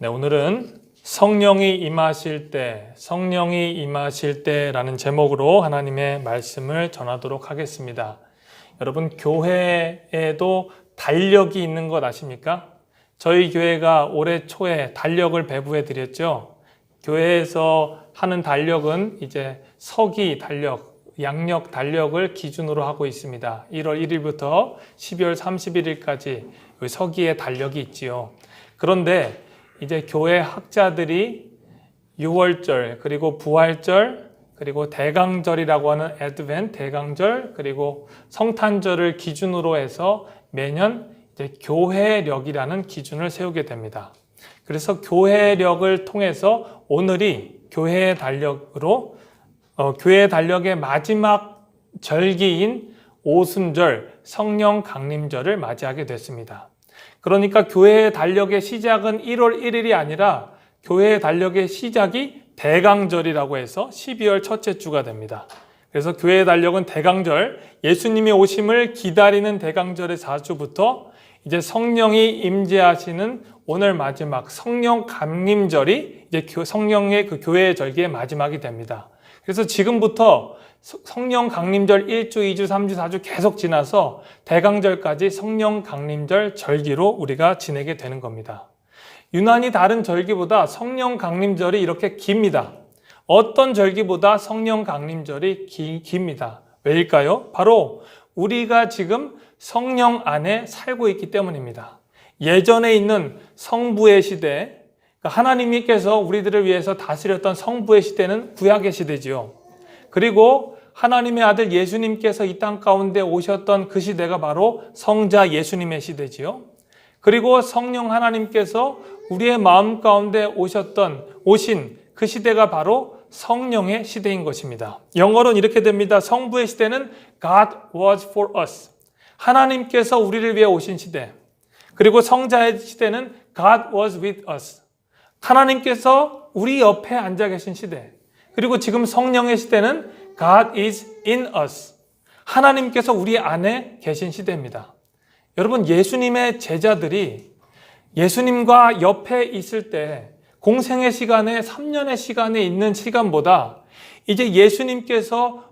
네, 오늘은 성령이 임하실 때라는 제목으로 하나님의 말씀을 전하도록 하겠습니다. 여러분, 교회에도 달력이 있는 것 아십니까? 저희 교회가 올해 초에 달력을 배부해 드렸죠. 교회에서 하는 달력은 이제 서기 달력, 양력 달력을 기준으로 하고 있습니다. 1월 1일부터 12월 31일까지 서기의 달력이 있지요. 그런데 이제 교회 학자들이 6월절, 그리고 부활절, 그리고 대강절이라고 하는 애드벤트, 대강절, 그리고 성탄절을 기준으로 해서 매년 이제 교회력이라는 기준을 세우게 됩니다. 그래서 교회력을 통해서 오늘이 교회의 달력으로 교회의 달력의 마지막 절기인 오순절, 성령 강림절을 맞이하게 됐습니다. 그러니까 교회의 달력의 시작은 1월 1일이 아니라 교회의 달력의 시작이 대강절이라고 해서 12월 첫째 주가 됩니다. 그래서 교회의 달력은 대강절, 예수님이 오심을 기다리는 대강절의 4주부터 이제 성령이 임재하시는 오늘 마지막 성령 강림절이 이제 성령의 그 교회의 절기의 마지막이 됩니다. 그래서 지금부터 성령 강림절 1주, 2주, 3주, 4주 계속 지나서 대강절까지 성령 강림절 절기로 우리가 지내게 되는 겁니다. 유난히 다른 절기보다 성령 강림절이 이렇게 깁니다. 어떤 절기보다 성령 강림절이 깁니다. 왜일까요? 바로 우리가 지금 성령 안에 살고 있기 때문입니다. 예전에 있는 성부의 시대, 하나님께서 우리들을 위해서 다스렸던 성부의 시대는 구약의 시대지요. 그리고 하나님의 아들 예수님께서 이 땅 가운데 오셨던 그 시대가 바로 성자 예수님의 시대지요. 그리고 성령 하나님께서 우리의 마음 가운데 오신 그 시대가 바로 성령의 시대인 것입니다. 영어로는 이렇게 됩니다. 성부의 시대는 God was for us. 하나님께서 우리를 위해 오신 시대. 그리고 성자의 시대는 God was with us. 하나님께서 우리 옆에 앉아 계신 시대. 그리고 지금 성령의 시대는 God is in us. 하나님께서 우리 안에 계신 시대입니다. 여러분, 예수님의 제자들이 예수님과 옆에 있을 때 공생의 시간에 3년의 시간에 있는 시간보다 이제 예수님께서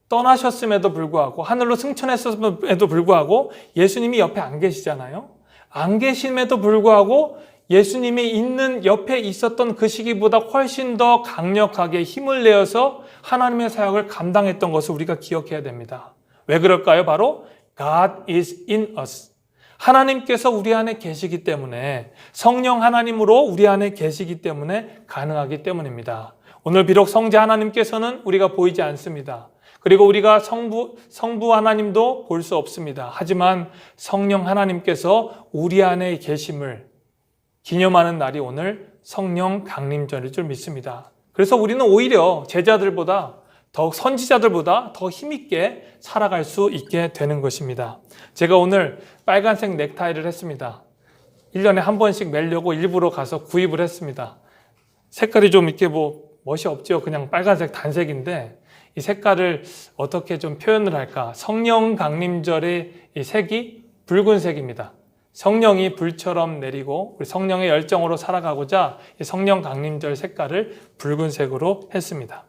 떠나셨음에도 불구하고 하늘로 승천했음에도 불구하고 예수님이 옆에 안 계시잖아요. 안 계심에도 불구하고 예수님이 있는 옆에 있었던 그 시기보다 훨씬 더 강력하게 힘을 내어서 하나님의 사역을 감당했던 것을 우리가 기억해야 됩니다. 왜 그럴까요? 바로 God is in us. 하나님께서 우리 안에 계시기 때문에, 성령 하나님으로 우리 안에 계시기 때문에 가능하기 때문입니다. 오늘 비록 성자 하나님께서는 우리가 보이지 않습니다. 그리고 우리가 성부 하나님도 볼 수 없습니다. 하지만 성령 하나님께서 우리 안에 계심을 기념하는 날이 오늘 성령 강림절일 줄 믿습니다. 그래서 우리는 오히려 제자들보다 더 선지자들보다 더 힘있게 살아갈 수 있게 되는 것입니다. 제가 오늘 빨간색 넥타이를 했습니다. 1년에 한 번씩 매려고 일부러 가서 구입을 했습니다. 색깔이 좀 이렇게 멋이 없죠. 그냥 빨간색 단색인데 이 색깔을 어떻게 좀 표현을 할까? 성령 강림절의 이 색이 붉은색입니다. 성령이 불처럼 내리고 우리 성령의 열정으로 살아가고자 성령 강림절 색깔을 붉은색으로 했습니다.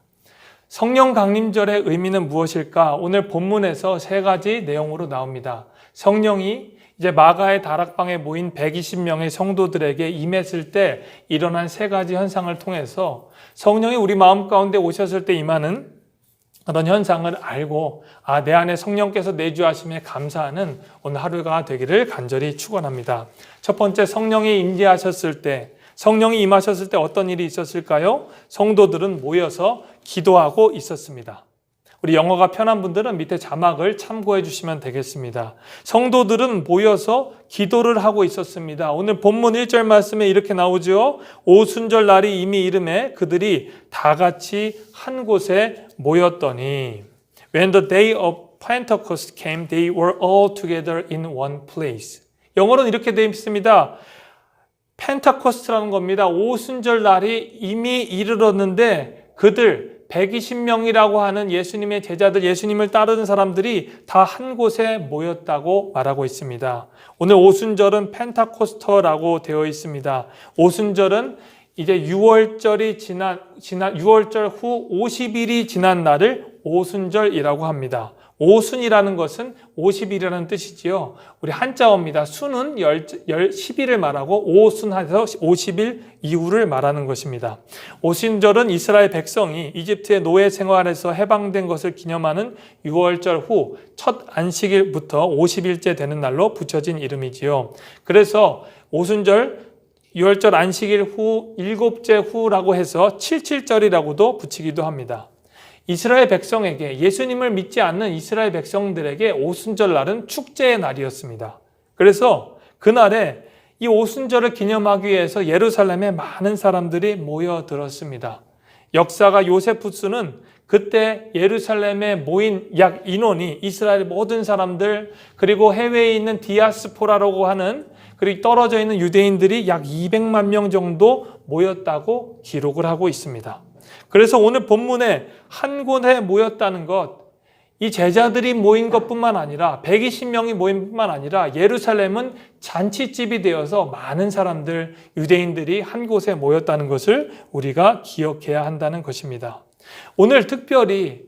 성령 강림절의 의미는 무엇일까? 오늘 본문에서 세 가지 내용으로 나옵니다. 성령이 이제 마가의 다락방에 모인 120명의 성도들에게 임했을 때 일어난 세 가지 현상을 통해서 성령이 우리 마음 가운데 오셨을 때 임하는 그런 현상을 알고 내 안에 성령께서 내주하심에 감사하는 오늘 하루가 되기를 간절히 축원합니다. 첫 번째, 성령이 임재하셨을 때, 성령이 임하셨을 때 어떤 일이 있었을까요? 성도들은 모여서 기도하고 있었습니다. 우리 영어가 편한 분들은 밑에 자막을 참고해 주시면 되겠습니다. 성도들은 모여서 기도를 하고 있었습니다. 오늘 본문 1절 말씀에 이렇게 나오죠. 오순절 날이 이미 이름에 그들이 다 같이 한 곳에 모였더니 When the day of Pentecost came, they were all together in one place. 영어로는 이렇게 되어 있습니다. 펜타코스트라는 겁니다. 오순절 날이 이미 이르렀는데 그들 120명이라고 하는 예수님의 제자들, 예수님을 따르는 사람들이 다 한 곳에 모였다고 말하고 있습니다. 오늘 오순절은 펜타코스터라고 되어 있습니다. 오순절은 이제 6월절 후 50일이 지난 날을 오순절이라고 합니다. 오순이라는 것은 50일이라는 뜻이지요. 우리 한자어입니다. 순은 10일을 말하고 오순해서 50일 이후를 말하는 것입니다. 오순절은 이스라엘 백성이 이집트의 노예 생활에서 해방된 것을 기념하는 6월절 후 첫 안식일부터 50일째 되는 날로 붙여진 이름이지요. 그래서 오순절 6월절 안식일 후 7째 후라고 해서 77절이라고도 붙이기도 합니다. 이스라엘 백성에게, 예수님을 믿지 않는 이스라엘 백성들에게 오순절 날은 축제의 날이었습니다. 그래서 그날에 이 오순절을 기념하기 위해서 예루살렘에 많은 사람들이 모여들었습니다. 역사가 요세푸스는 그때 예루살렘에 모인 약 인원이 이스라엘 모든 사람들, 그리고 해외에 있는 디아스포라라고 하는, 그리고 떨어져 있는 유대인들이 약 200만 명 정도 모였다고 기록을 하고 있습니다. 그래서 오늘 본문에 한 곳에 모였다는 것, 이 제자들이 모인 것뿐만 아니라 120명이 모인 뿐만 아니라 예루살렘은 잔치집이 되어서 많은 사람들, 유대인들이 한 곳에 모였다는 것을 우리가 기억해야 한다는 것입니다. 오늘 특별히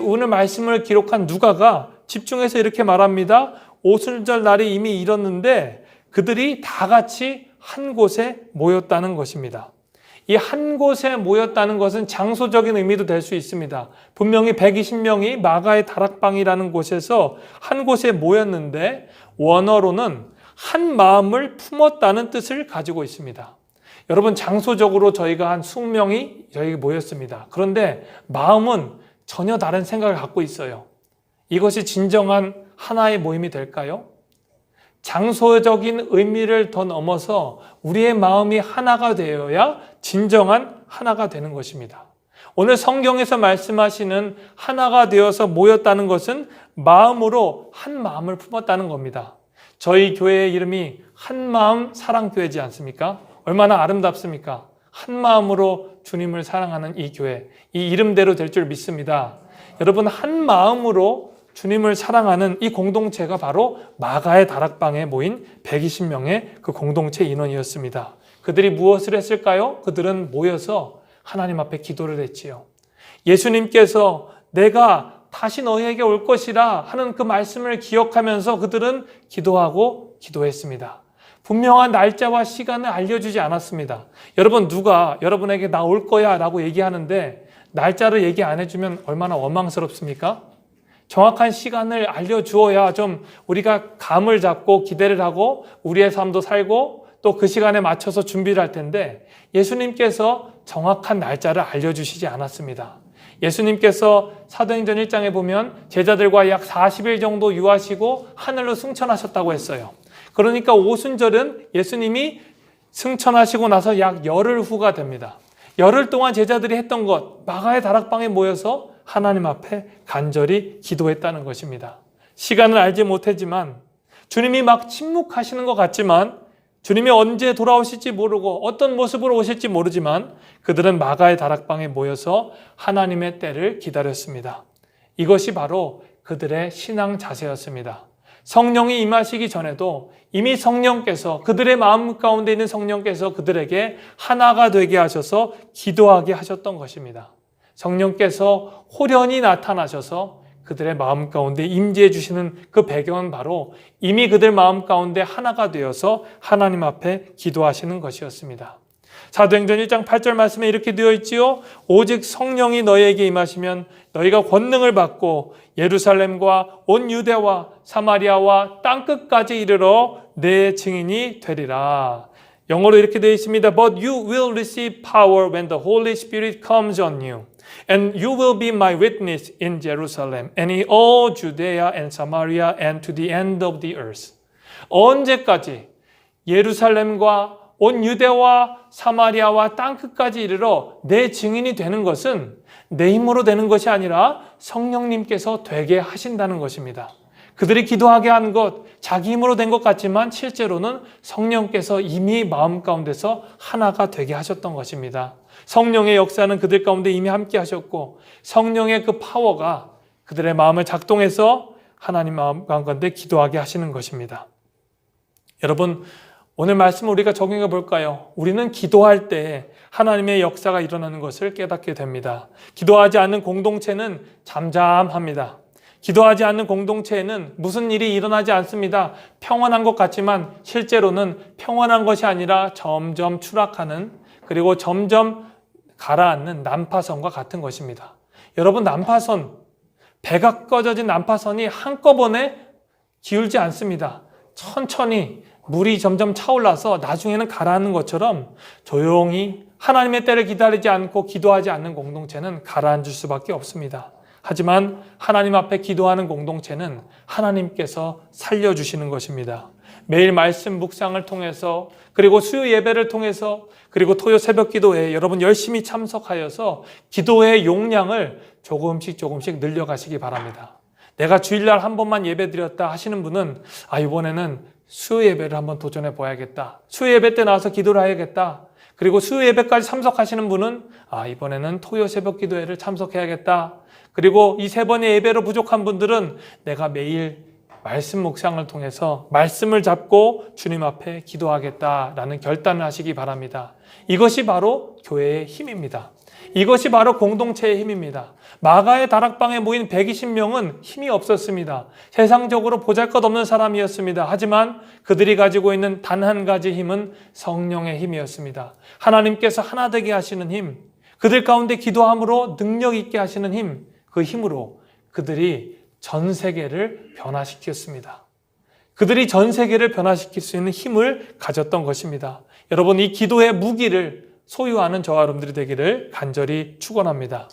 오늘 말씀을 기록한 누가가 집중해서 이렇게 말합니다. 오순절 날이 이미 이뤘는데 그들이 다 같이 한 곳에 모였다는 것입니다. 이 한 곳에 모였다는 것은 장소적인 의미도 될 수 있습니다. 분명히 120명이 마가의 다락방이라는 곳에서 한 곳에 모였는데 원어로는 한 마음을 품었다는 뜻을 가지고 있습니다. 여러분, 장소적으로 저희가 한 20명이 저희 모였습니다. 그런데 마음은 전혀 다른 생각을 갖고 있어요. 이것이 진정한 하나의 모임이 될까요? 장소적인 의미를 더 넘어서 우리의 마음이 하나가 되어야 진정한 하나가 되는 것입니다. 오늘 성경에서 말씀하시는 하나가 되어서 모였다는 것은 마음으로 한 마음을 품었다는 겁니다. 저희 교회의 이름이 한마음 사랑교회지 않습니까? 얼마나 아름답습니까? 한 마음으로 주님을 사랑하는 이 교회, 이 이름대로 될 줄 믿습니다. 여러분, 한 마음으로 주님을 사랑하는 이 공동체가 바로 마가의 다락방에 모인 120명의 그 공동체 인원이었습니다. 그들이 무엇을 했을까요? 그들은 모여서 하나님 앞에 기도를 했지요. 예수님께서 내가 다시 너희에게 올 것이라 하는 그 말씀을 기억하면서 그들은 기도하고 기도했습니다. 분명한 날짜와 시간을 알려주지 않았습니다. 여러분, 누가 여러분에게 나 올 거야 라고 얘기하는데 날짜를 얘기 안 해주면 얼마나 원망스럽습니까? 정확한 시간을 알려주어야 좀 우리가 감을 잡고 기대를 하고 우리의 삶도 살고 또 그 시간에 맞춰서 준비를 할 텐데 예수님께서 정확한 날짜를 알려주시지 않았습니다. 예수님께서 사도행전 1장에 보면 제자들과 약 40일 정도 유하시고 하늘로 승천하셨다고 했어요. 그러니까 오순절은 예수님이 승천하시고 나서 약 열흘 후가 됩니다. 열흘 동안 제자들이 했던 것, 마가의 다락방에 모여서 하나님 앞에 간절히 기도했다는 것입니다. 시간을 알지 못했지만 주님이 막 침묵하시는 것 같지만 주님이 언제 돌아오실지 모르고 어떤 모습으로 오실지 모르지만 그들은 마가의 다락방에 모여서 하나님의 때를 기다렸습니다. 이것이 바로 그들의 신앙 자세였습니다. 성령이 임하시기 전에도 이미 성령께서, 그들의 마음 가운데 있는 성령께서 그들에게 하나가 되게 하셔서 기도하게 하셨던 것입니다. 성령께서 호련히 나타나셔서 그들의 마음 가운데 임재해 주시는 그 배경은 바로 이미 그들 마음 가운데 하나가 되어서 하나님 앞에 기도하시는 것이었습니다. 사도행전 1장 8절 말씀에 이렇게 되어 있지요. 오직 성령이 너희에게 임하시면 너희가 권능을 받고 예루살렘과 온 유대와 사마리아와 땅끝까지 이르러 내 증인이 되리라. 영어로 이렇게 되어 있습니다. But you will receive power when the Holy Spirit comes on you. And you will be my witness in Jerusalem and in all Judea and Samaria and to the end of the earth. 언제까지? 예루살렘과 온 유대와 사마리아와 땅끝까지 이르러 내 증인이 되는 것은 내 힘으로 되는 것이 아니라 성령님께서 되게 하신다는 것입니다. 그들이 기도하게 한 것, 자기 힘으로 된 것 같지만 실제로는 성령께서 이미 마음 가운데서 하나가 되게 하셨던 것입니다. 성령의 역사는 그들 가운데 이미 함께 하셨고 성령의 그 파워가 그들의 마음을 작동해서 하나님 마음 가운데 기도하게 하시는 것입니다. 여러분, 오늘 말씀을 우리가 적용해 볼까요? 우리는 기도할 때 하나님의 역사가 일어나는 것을 깨닫게 됩니다. 기도하지 않는 공동체는 잠잠합니다. 기도하지 않는 공동체에는 무슨 일이 일어나지 않습니다. 평안한 것 같지만 실제로는 평안한 것이 아니라 점점 추락하는, 그리고 점점 가라앉는 난파선과 같은 것입니다. 여러분, 난파선, 배가 꺼져진 난파선이 한꺼번에 기울지 않습니다. 천천히 물이 점점 차올라서 나중에는 가라앉는 것처럼 조용히 하나님의 때를 기다리지 않고 기도하지 않는 공동체는 가라앉을 수밖에 없습니다. 하지만 하나님 앞에 기도하는 공동체는 하나님께서 살려주시는 것입니다. 매일 말씀 묵상을 통해서, 그리고 수요 예배를 통해서, 그리고 토요 새벽 기도회에 여러분 열심히 참석하여서 기도의 용량을 조금씩 늘려가시기 바랍니다. 내가 주일날 한 번만 예배 드렸다 하시는 분은 이번에는 수요 예배를 한번 도전해 봐야겠다. 수요 예배 때 나와서 기도를 해야겠다. 그리고 수요 예배까지 참석하시는 분은 이번에는 토요 새벽 기도회를 참석해야겠다. 그리고 이 3번의 예배로 부족한 분들은 내가 매일 말씀 묵상을 통해서 말씀을 잡고 주님 앞에 기도하겠다라는 결단을 하시기 바랍니다. 이것이 바로 교회의 힘입니다. 이것이 바로 공동체의 힘입니다. 마가의 다락방에 모인 120명은 힘이 없었습니다. 세상적으로 보잘것없는 사람이었습니다. 하지만 그들이 가지고 있는 단 한 가지 힘은 성령의 힘이었습니다. 하나님께서 하나 되게 하시는 힘, 그들 가운데 기도함으로 능력 있게 하시는 힘, 그 힘으로 그들이 전 세계를 변화시켰습니다. 그들이 전 세계를 변화시킬 수 있는 힘을 가졌던 것입니다. 여러분, 이 기도의 무기를 소유하는 저와 여러분들이 되기를 간절히 축원합니다.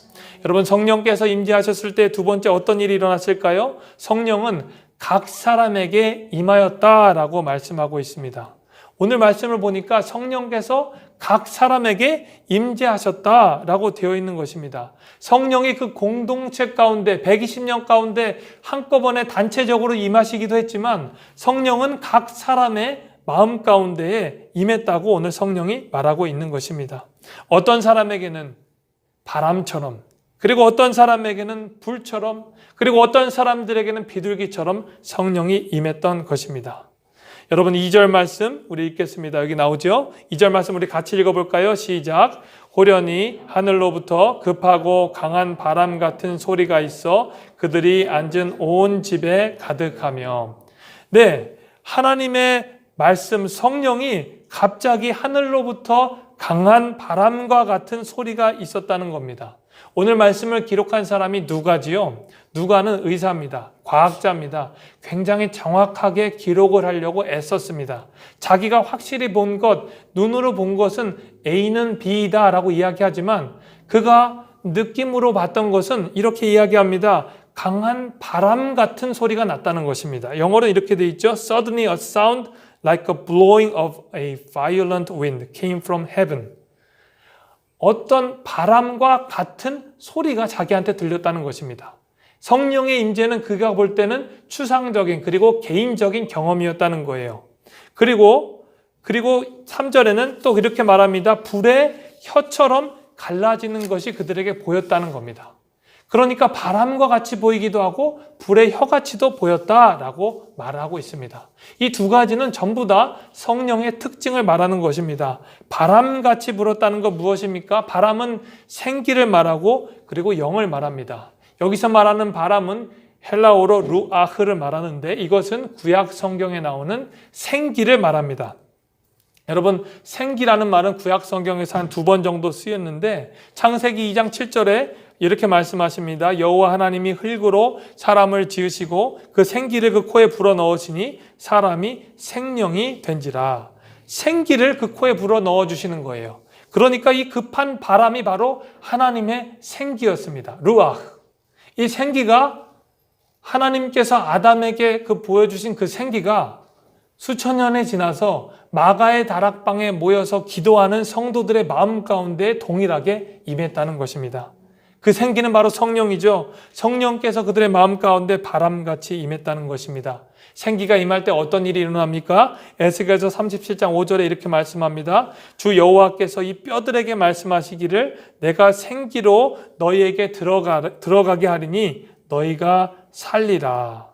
여러분, 성령께서 임재하셨을 때 두 번째 어떤 일이 일어났을까요? 성령은 각 사람에게 임하였다라고 말씀하고 있습니다. 오늘 말씀을 보니까 성령께서 각 사람에게 임재하셨다라고 되어 있는 것입니다. 성령이 그 공동체 가운데 120명 가운데 한꺼번에 단체적으로 임하시기도 했지만 성령은 각 사람의 마음 가운데에 임했다고 오늘 성령이 말하고 있는 것입니다. 어떤 사람에게는 바람처럼, 그리고 어떤 사람에게는 불처럼, 그리고 어떤 사람들에게는 비둘기처럼 성령이 임했던 것입니다. 여러분, 2절 말씀 우리 읽겠습니다. 여기 나오죠? 2절 말씀 우리 같이 읽어볼까요? 시작. 호련히 하늘로부터 급하고 강한 바람 같은 소리가 있어 그들이 앉은 온 집에 가득하며. 네, 하나님의 말씀, 성령이 갑자기 하늘로부터 강한 바람과 같은 소리가 있었다는 겁니다. 오늘 말씀을 기록한 사람이 누가지요? 누가는 의사입니다. 과학자입니다. 굉장히 정확하게 기록을 하려고 애썼습니다. 자기가 확실히 본 것, 눈으로 본 것은 A는 B이다 라고 이야기하지만 그가 느낌으로 봤던 것은 이렇게 이야기합니다. 강한 바람 같은 소리가 났다는 것입니다. 영어로 이렇게 돼 있죠. Suddenly a sound like a blowing of a violent wind came from heaven. 어떤 바람과 같은 소리가 자기한테 들렸다는 것입니다. 성령의 임재는 그가 볼 때는 추상적인 그리고 개인적인 경험이었다는 거예요. 그리고 3절에는 또 이렇게 말합니다. 불의 혀처럼 갈라지는 것이 그들에게 보였다는 겁니다. 그러니까 바람과 같이 보이기도 하고 불의 혀같이도 보였다라고 말하고 있습니다. 이 두 가지는 전부 다 성령의 특징을 말하는 것입니다. 바람같이 불었다는 건 무엇입니까? 바람은 생기를 말하고 그리고 영을 말합니다. 여기서 말하는 바람은 헬라어로 루아흐를 말하는데 이것은 구약 성경에 나오는 생기를 말합니다. 여러분, 생기라는 말은 구약 성경에서 한 2번 정도 쓰였는데 창세기 2장 7절에 이렇게 말씀하십니다. 여호와 하나님이 흙으로 사람을 지으시고 그 생기를 그 코에 불어넣으시니 사람이 생명이 된지라. 생기를 그 코에 불어넣어 주시는 거예요. 그러니까 이 급한 바람이 바로 하나님의 생기였습니다. 루아흐. 이 생기가 하나님께서 아담에게 보여주신 그 생기가 수천 년이 지나서 마가의 다락방에 모여서 기도하는 성도들의 마음 가운데 동일하게 임했다는 것입니다. 그 생기는 바로 성령이죠. 성령께서 그들의 마음 가운데 바람같이 임했다는 것입니다. 생기가 임할 때 어떤 일이 일어납니까? 에스겔서 37장 5절에 이렇게 말씀합니다. 주 여호와께서 이 뼈들에게 말씀하시기를 내가 생기로 너희에게 들어가게 하리니 너희가 살리라.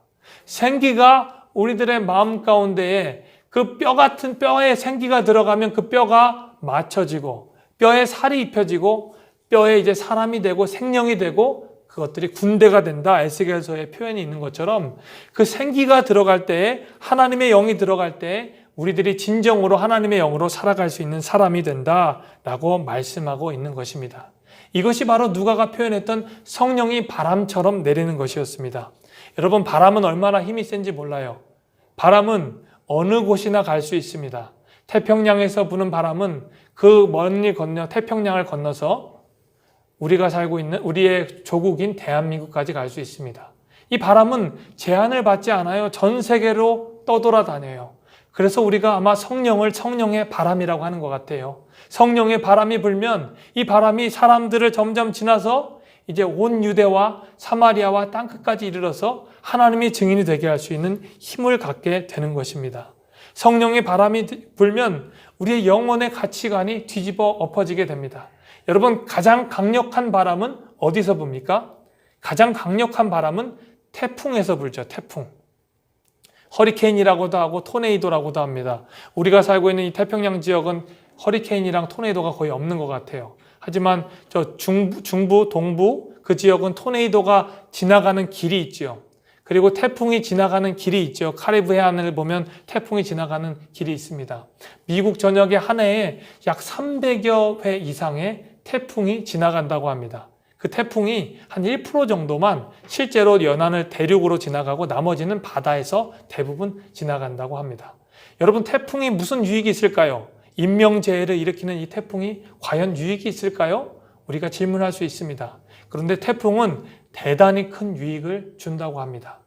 생기가 우리들의 마음 가운데에 그 뼈 같은 뼈에 생기가 들어가면 그 뼈가 맞춰지고 뼈에 살이 입혀지고 뼈에 이제 사람이 되고 생명이 되고 그것들이 군대가 된다. 에스겔서의 표현이 있는 것처럼 그 생기가 들어갈 때에 하나님의 영이 들어갈 때에 우리들이 진정으로 하나님의 영으로 살아갈 수 있는 사람이 된다라고 말씀하고 있는 것입니다. 이것이 바로 누가가 표현했던 성령이 바람처럼 내리는 것이었습니다. 여러분, 바람은 얼마나 힘이 센지 몰라요. 바람은 어느 곳이나 갈 수 있습니다. 태평양에서 부는 바람은 그 멀리 건너 태평양을 건너서 우리가 살고 있는 우리의 조국인 대한민국까지 갈 수 있습니다. 이 바람은 제한을 받지 않아요. 전 세계로 떠돌아다녀요. 그래서 우리가 아마 성령의 바람이라고 하는 것 같아요. 성령의 바람이 불면 이 바람이 사람들을 점점 지나서 이제 온 유대와 사마리아와 땅끝까지 이르러서 하나님의 증인이 되게 할 수 있는 힘을 갖게 되는 것입니다. 성령의 바람이 불면 우리의 영혼의 가치관이 뒤집어 엎어지게 됩니다. 여러분, 가장 강력한 바람은 어디서 붑니까? 가장 강력한 바람은 태풍에서 불죠. 태풍. 허리케인이라고도 하고 토네이도라고도 합니다. 우리가 살고 있는 이 태평양 지역은 허리케인이랑 토네이도가 거의 없는 것 같아요. 하지만 저 중부, 동부 그 지역은 토네이도가 지나가는 길이 있죠. 그리고 태풍이 지나가는 길이 있죠. 카리브 해안을 보면 태풍이 지나가는 길이 있습니다. 미국 전역에 한 해에 약 300여 회 이상의 태풍이 지나간다고 합니다. 그 태풍이 한 1% 정도만 실제로 연안을 대륙으로 지나가고 나머지는 바다에서 대부분 지나간다고 합니다. 여러분, 태풍이 무슨 유익이 있을까요? 인명재해를 일으키는 이 태풍이 과연 유익이 있을까요? 우리가 질문할 수 있습니다. 그런데 태풍은 대단히 큰 유익을 준다고 합니다.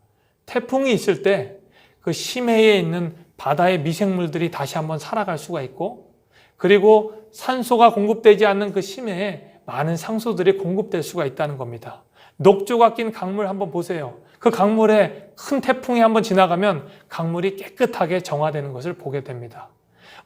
태풍이 있을 때 그 심해에 있는 바다의 미생물들이 다시 한번 살아갈 수가 있고, 그리고 산소가 공급되지 않는 그 심해에 많은 상소들이 공급될 수가 있다는 겁니다. 녹조가 낀 강물 한번 보세요. 그 강물에 큰 태풍이 한번 지나가면 강물이 깨끗하게 정화되는 것을 보게 됩니다.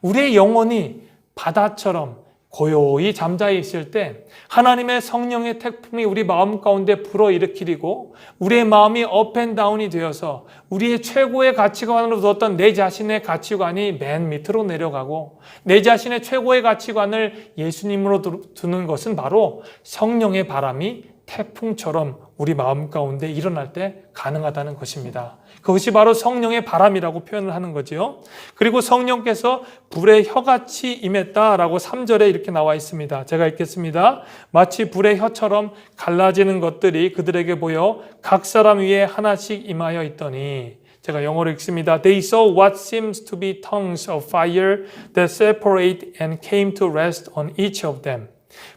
우리의 영혼이 바다처럼 고요히 잠자 있을 때 하나님의 성령의 태풍이 우리 마음 가운데 불어일으키고 우리의 마음이 업앤다운이 되어서 우리의 최고의 가치관으로 뒀던 내 자신의 가치관이 맨 밑으로 내려가고 내 자신의 최고의 가치관을 예수님으로 두는 것은 바로 성령의 바람이 태풍처럼 우리 마음 가운데 일어날 때 가능하다는 것입니다. 그것이 바로 성령의 바람이라고 표현을 하는 거지요. 그리고 성령께서 불의 혀같이 임했다라고 3절에 이렇게 나와 있습니다. 제가 읽겠습니다. 마치 불의 혀처럼 갈라지는 것들이 그들에게 보여 각 사람 위에 하나씩 임하여 있더니, 제가 영어로 읽습니다. They saw what seems to be tongues of fire that separate and came to rest on each of them.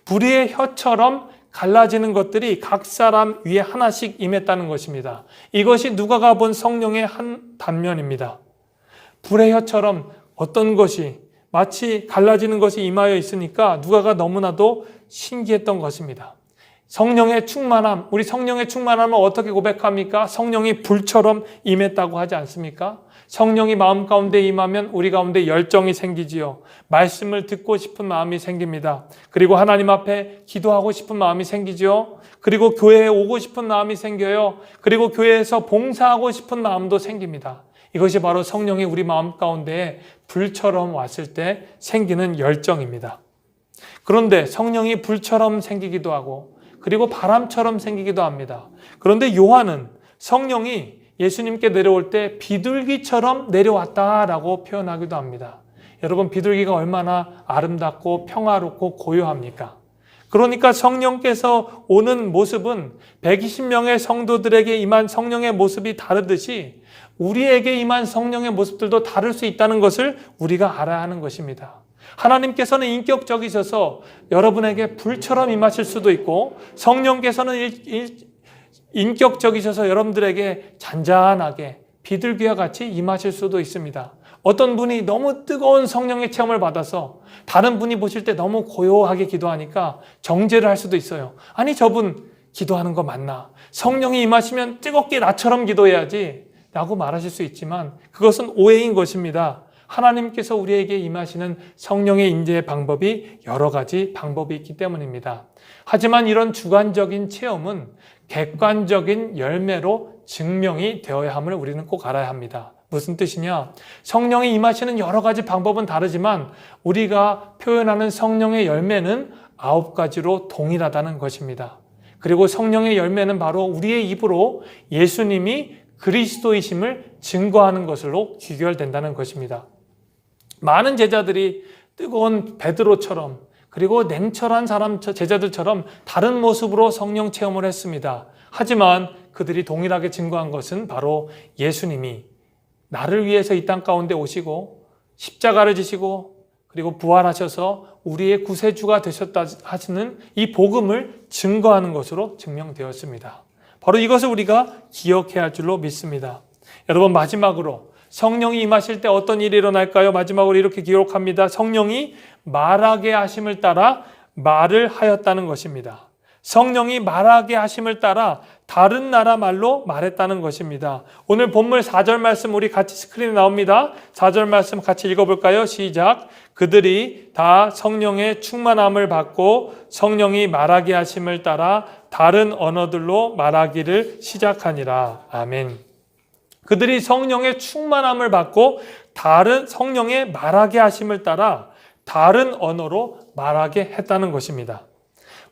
불의 혀처럼 갈라지는 것들이 각 사람 위에 하나씩 임했다는 것입니다. 이것이 누가가 본 성령의 한 단면입니다. 불의 혀처럼 어떤 것이 마치 갈라지는 것이 임하여 있으니까 누가가 너무나도 신기했던 것입니다. 성령의 충만함, 우리 성령의 충만함을 어떻게 고백합니까? 성령이 불처럼 임했다고 하지 않습니까? 성령이 마음 가운데 임하면 우리 가운데 열정이 생기지요. 말씀을 듣고 싶은 마음이 생깁니다. 그리고 하나님 앞에 기도하고 싶은 마음이 생기죠. 그리고 교회에 오고 싶은 마음이 생겨요. 그리고 교회에서 봉사하고 싶은 마음도 생깁니다. 이것이 바로 성령이 우리 마음 가운데 불처럼 왔을 때 생기는 열정입니다. 그런데 성령이 불처럼 생기기도 하고 그리고 바람처럼 생기기도 합니다. 그런데 요한은 성령이 예수님께 내려올 때 비둘기처럼 내려왔다라고 표현하기도 합니다. 여러분, 비둘기가 얼마나 아름답고 평화롭고 고요합니까? 그러니까 성령께서 오는 모습은 120명의 성도들에게 임한 성령의 모습이 다르듯이 우리에게 임한 성령의 모습들도 다를 수 있다는 것을 우리가 알아야 하는 것입니다. 하나님께서는 인격적이셔서 여러분에게 불처럼 임하실 수도 있고, 성령께서는 인격적이셔서 여러분들에게 잔잔하게 비둘기와 같이 임하실 수도 있습니다. 어떤 분이 너무 뜨거운 성령의 체험을 받아서 다른 분이 보실 때 너무 고요하게 기도하니까 정죄를 할 수도 있어요. 아니, 저분 기도하는 거 맞나? 성령이 임하시면 뜨겁게 나처럼 기도해야지 라고 말하실 수 있지만 그것은 오해인 것입니다. 하나님께서 우리에게 임하시는 성령의 임재의 방법이 여러 가지 방법이 있기 때문입니다. 하지만 이런 주관적인 체험은 객관적인 열매로 증명이 되어야 함을 우리는 꼭 알아야 합니다. 무슨 뜻이냐? 성령이 임하시는 여러 가지 방법은 다르지만 우리가 표현하는 성령의 열매는 9가지로 동일하다는 것입니다. 그리고 성령의 열매는 바로 우리의 입으로 예수님이 그리스도이심을 증거하는 것으로 귀결된다는 것입니다. 많은 제자들이 뜨거운 베드로처럼 그리고 냉철한 제자들처럼 다른 모습으로 성령 체험을 했습니다. 하지만 그들이 동일하게 증거한 것은 바로 예수님이 나를 위해서 이 땅 가운데 오시고 십자가를 지시고 그리고 부활하셔서 우리의 구세주가 되셨다 하시는 이 복음을 증거하는 것으로 증명되었습니다. 바로 이것을 우리가 기억해야 할 줄로 믿습니다. 여러분, 마지막으로 성령이 임하실 때 어떤 일이 일어날까요? 마지막으로 이렇게 기록합니다. 성령이 말하게 하심을 따라 말을 하였다는 것입니다. 성령이 말하게 하심을 따라 다른 나라 말로 말했다는 것입니다. 오늘 본문 4절 말씀 우리 같이 스크린에 나옵니다. 4절 말씀 같이 읽어볼까요? 시작. 그들이 다 성령의 충만함을 받고 성령이 말하게 하심을 따라 다른 언어들로 말하기를 시작하니라. 아멘. 그들이 성령의 충만함을 받고 다른 성령의 말하게 하심을 따라 다른 언어로 말하게 했다는 것입니다.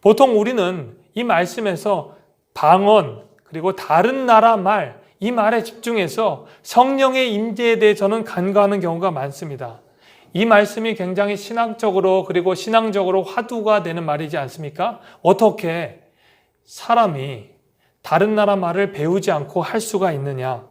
보통 우리는 이 말씀에서 방언 그리고 다른 나라 말, 이 말에 집중해서 성령의 임재에 대해서는 간과하는 경우가 많습니다. 이 말씀이 굉장히 신학적으로 그리고 신앙적으로 화두가 되는 말이지 않습니까? 어떻게 사람이 다른 나라 말을 배우지 않고 할 수가 있느냐?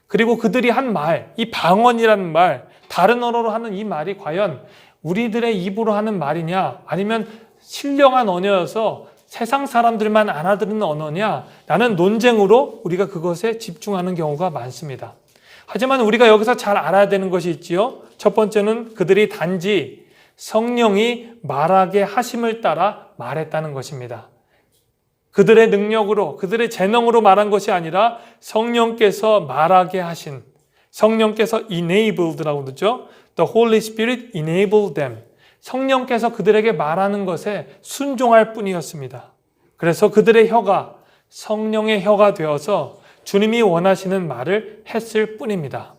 그리고 그들이 한 말, 이 방언이라는 말, 다른 언어로 하는 이 말이 과연 우리들의 입으로 하는 말이냐? 아니면 신령한 언어여서 세상 사람들만 알아듣는 언어냐? 라는 논쟁으로 우리가 그것에 집중하는 경우가 많습니다. 하지만 우리가 여기서 잘 알아야 되는 것이 있지요. 첫 번째는 그들이 단지 성령이 말하게 하심을 따라 말했다는 것입니다. 그들의 능력으로, 그들의 재능으로 말한 것이 아니라 성령께서 말하게 하신, 성령께서 enabled라고 그러죠. The Holy Spirit enabled them. 성령께서 그들에게 말하는 것에 순종할 뿐이었습니다. 그래서 그들의 혀가 성령의 혀가 되어서 주님이 원하시는 말을 했을 뿐입니다.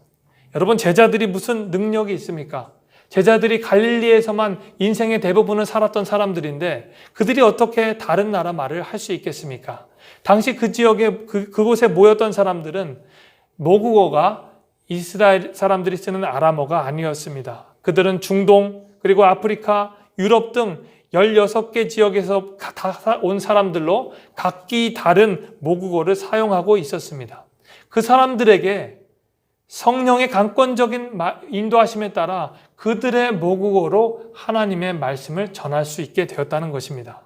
여러분, 제자들이 무슨 능력이 있습니까? 제자들이 갈릴리에서만 인생의 대부분을 살았던 사람들인데 그들이 어떻게 다른 나라 말을 할 수 있겠습니까? 당시 그 지역에 그곳에 모였던 사람들은 모국어가 이스라엘 사람들이 쓰는 아람어가 아니었습니다. 그들은 중동 그리고 아프리카, 유럽 등 16개 지역에서 다 온 사람들로 각기 다른 모국어를 사용하고 있었습니다. 그 사람들에게 성령의 강권적인 인도하심에 따라 그들의 모국어로 하나님의 말씀을 전할 수 있게 되었다는 것입니다.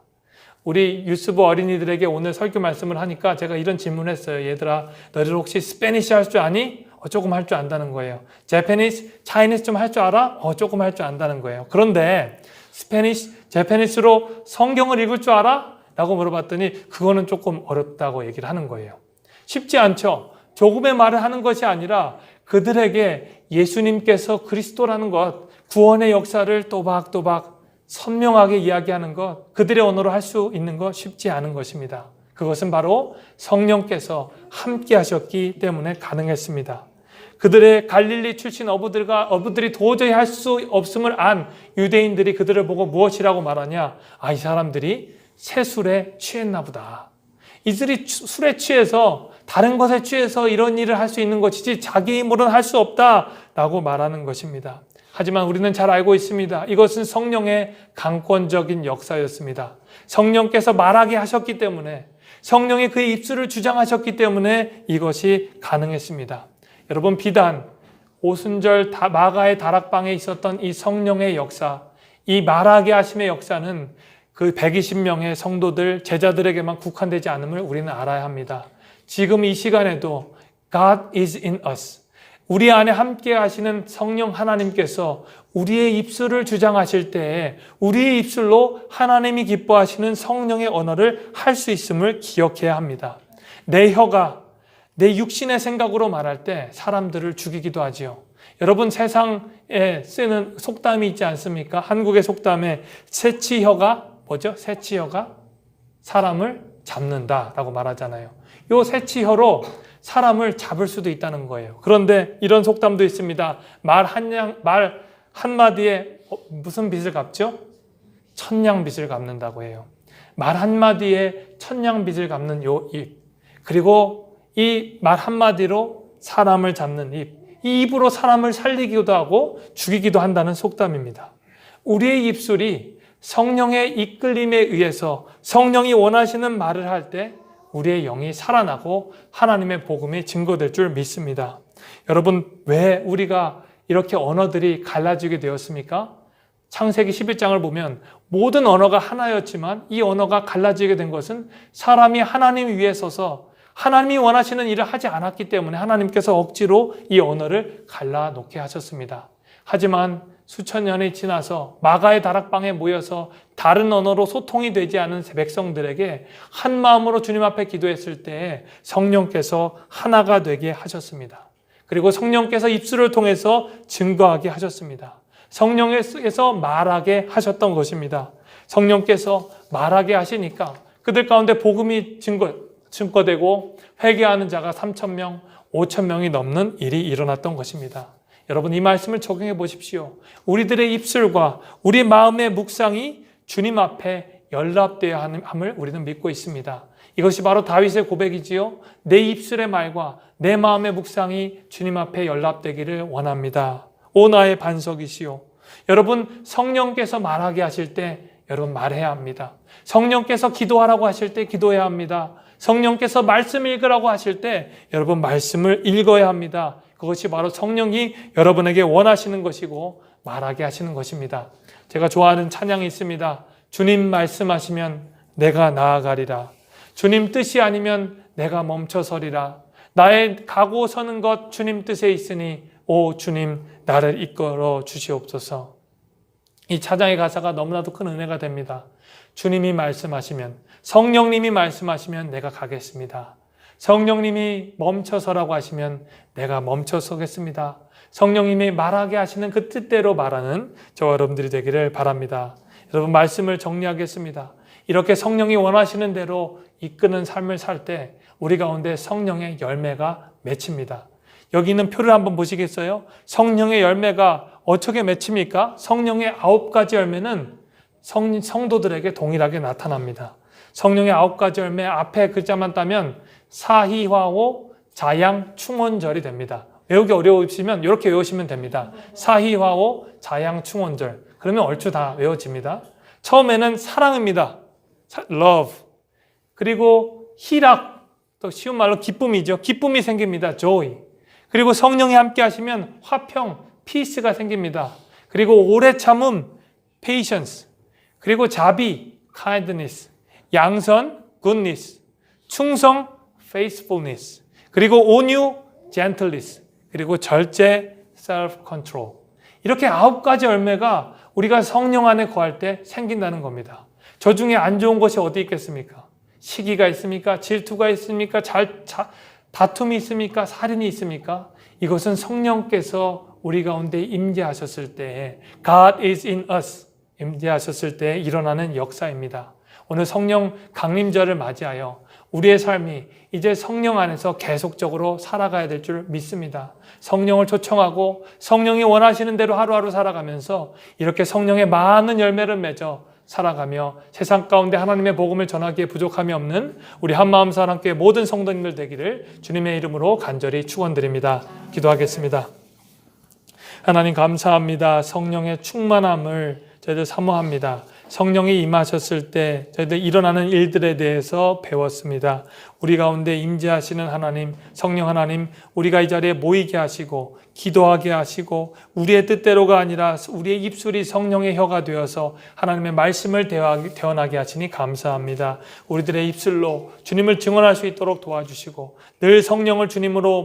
우리 유스부 어린이들에게 오늘 설교 말씀을 하니까 제가 이런 질문을 했어요. 얘들아, 너희들 혹시 스페니쉬 할 줄 아니? 조금 할 줄 안다는 거예요. 제페니스, 차이니스 좀 할 줄 알아? 조금 할 줄 안다는 거예요. 그런데 스페니쉬, 제페니스로 성경을 읽을 줄 알아? 라고 물어봤더니 그거는 조금 어렵다고 얘기를 하는 거예요. 쉽지 않죠. 조금의 말을 하는 것이 아니라 그들에게 예수님께서 그리스도라는 것, 구원의 역사를 또박또박 선명하게 이야기하는 것, 그들의 언어로 할 수 있는 것 쉽지 않은 것입니다. 그것은 바로 성령께서 함께 하셨기 때문에 가능했습니다. 그들의 갈릴리 출신 어부들이 도저히 할 수 없음을 안 유대인들이 그들을 보고 무엇이라고 말하냐? 이 사람들이 새 술에 취했나 보다. 이들이 술에 취해서 다른 것에 취해서 이런 일을 할 수 있는 것이지 자기 힘으로는 할 수 없다라고 말하는 것입니다. 하지만 우리는 잘 알고 있습니다. 이것은 성령의 강권적인 역사였습니다. 성령께서 말하게 하셨기 때문에, 성령의 그의 입술을 주장하셨기 때문에 이것이 가능했습니다. 여러분, 비단 오순절 마가의 다락방에 있었던 이 성령의 역사, 이 말하게 하심의 역사는 그 120명의 성도들, 제자들에게만 국한되지 않음을 우리는 알아야 합니다. 지금 이 시간에도 God is in us. 우리 안에 함께 하시는 성령 하나님께서 우리의 입술을 주장하실 때에 우리의 입술로 하나님이 기뻐하시는 성령의 언어를 할 수 있음을 기억해야 합니다. 내 혀가 내 육신의 생각으로 말할 때 사람들을 죽이기도 하지요. 여러분, 세상에 쓰는 속담이 있지 않습니까? 한국의 속담에 새치혀가 뭐죠? 새치혀가 사람을 잡는다라고 말하잖아요. 요 새치혀로 사람을 잡을 수도 있다는 거예요. 그런데 이런 속담도 있습니다. 말 한마디에 무슨 빚을 갚죠? 천냥 빚을 갚는다고 해요. 말 한마디에 천냥 빚을 갚는 요 입. 그리고 이 말 한마디로 사람을 잡는 입. 이 입으로 사람을 살리기도 하고 죽이기도 한다는 속담입니다. 우리의 입술이 성령의 이끌림에 의해서 성령이 원하시는 말을 할 때 우리의 영이 살아나고 하나님의 복음이 증거될 줄 믿습니다. 여러분, 왜 우리가 이렇게 언어들이 갈라지게 되었습니까? 창세기 11장을 보면 모든 언어가 하나였지만 이 언어가 갈라지게 된 것은 사람이 하나님 위에 서서 하나님이 원하시는 일을 하지 않았기 때문에 하나님께서 억지로 이 언어를 갈라놓게 하셨습니다. 하지만 수천 년이 지나서 마가의 다락방에 모여서 다른 언어로 소통이 되지 않은 백성들에게 한 마음으로 주님 앞에 기도했을 때 성령께서 하나가 되게 하셨습니다. 그리고 성령께서 입술을 통해서 증거하게 하셨습니다. 성령께서 말하게 하셨던 것입니다. 성령께서 말하게 하시니까 그들 가운데 복음이 증거되고 회개하는 자가 3,000명, 5,000명이 넘는 일이 일어났던 것입니다. 여러분, 이 말씀을 적용해 보십시오. 우리들의 입술과 우리 마음의 묵상이 주님 앞에 연락되어야 함을 우리는 믿고 있습니다. 이것이 바로 다윗의 고백이지요. 내 입술의 말과 내 마음의 묵상이 주님 앞에 연락되기를 원합니다. 오 나의 반석이시오. 여러분, 성령께서 말하게 하실 때 여러분 말해야 합니다. 성령께서 기도하라고 하실 때 기도해야 합니다. 성령께서 말씀 읽으라고 하실 때 여러분 말씀을 읽어야 합니다. 그것이 바로 성령이 여러분에게 원하시는 것이고 말하게 하시는 것입니다. 제가 좋아하는 찬양이 있습니다. 주님 말씀하시면 내가 나아가리라. 주님 뜻이 아니면 내가 멈춰서리라. 나의 가고 서는 것 주님 뜻에 있으니 오 주님 나를 이끌어 주시옵소서. 이 찬양의 가사가 너무나도 큰 은혜가 됩니다. 주님이 말씀하시면, 성령님이 말씀하시면 내가 가겠습니다. 성령님이 멈춰서라고 하시면 내가 멈춰서겠습니다. 성령님이 말하게 하시는 그 뜻대로 말하는 저와 여러분들이 되기를 바랍니다. 여러분, 말씀을 정리하겠습니다. 이렇게 성령이 원하시는 대로 이끄는 삶을 살 때 우리 가운데 성령의 열매가 맺힙니다. 여기 있는 표를 한번 보시겠어요? 성령의 열매가 어떻게 맺힙니까? 성령의 9가지 열매는 성도들에게 동일하게 나타납니다. 성령의 9가지 열매 앞에 글자만 따면 사희화오 자양충원절이 됩니다. 외우기 어려우시면 이렇게 외우시면 됩니다. 사희화오 자양충원절. 그러면 얼추 다 외워집니다. 처음에는 사랑입니다. love. 그리고 희락, 또 쉬운 말로 기쁨이죠. 기쁨이 생깁니다. joy. 그리고 성령이 함께 하시면 화평, peace가 생깁니다. 그리고 오래 참음, patience. 그리고 자비, kindness. 양선, goodness. 충성, faithfulness. 그리고 온유, gentleness. 그리고 절제, self-control. 이렇게 9가지 열매가 우리가 성령 안에 거할 때 생긴다는 겁니다. 저 중에 안 좋은 것이 어디 있겠습니까? 시기가 있습니까? 질투가 있습니까? 다툼이 있습니까? 살인이 있습니까? 이것은 성령께서 우리 가운데 임재하셨을 때, God is in us, 임재하셨을 때 일어나는 역사입니다. 오늘 성령 강림절을 맞이하여 우리의 삶이 이제 성령 안에서 계속적으로 살아가야 될 줄 믿습니다. 성령을 초청하고 성령이 원하시는 대로 하루하루 살아가면서 이렇게 성령의 많은 열매를 맺어 살아가며 세상 가운데 하나님의 복음을 전하기에 부족함이 없는 우리 한마음 사랑교회 모든 성도님들 되기를 주님의 이름으로 간절히 축원드립니다. 기도하겠습니다. 하나님 감사합니다. 성령의 충만함을 저희들 사모합니다. 성령이 임하셨을 때 저희들 일어나는 일들에 대해서 배웠습니다. 우리 가운데 임재하시는 하나님, 성령 하나님, 우리가 이 자리에 모이게 하시고 기도하게 하시고 우리의 뜻대로가 아니라 우리의 입술이 성령의 혀가 되어서 하나님의 말씀을 대언하게 하시니 감사합니다. 우리들의 입술로 주님을 증언할 수 있도록 도와주시고 늘 성령을 주님으로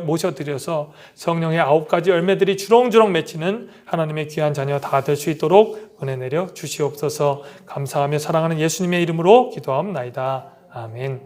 모셔드려서 성령의 9가지 열매들이 주렁주렁 맺히는 하나님의 귀한 자녀 다 될 수 있도록 은혜 내려 주시옵소서. 감사하며 사랑하는 예수님의 이름으로 기도하옵나이다. 아멘.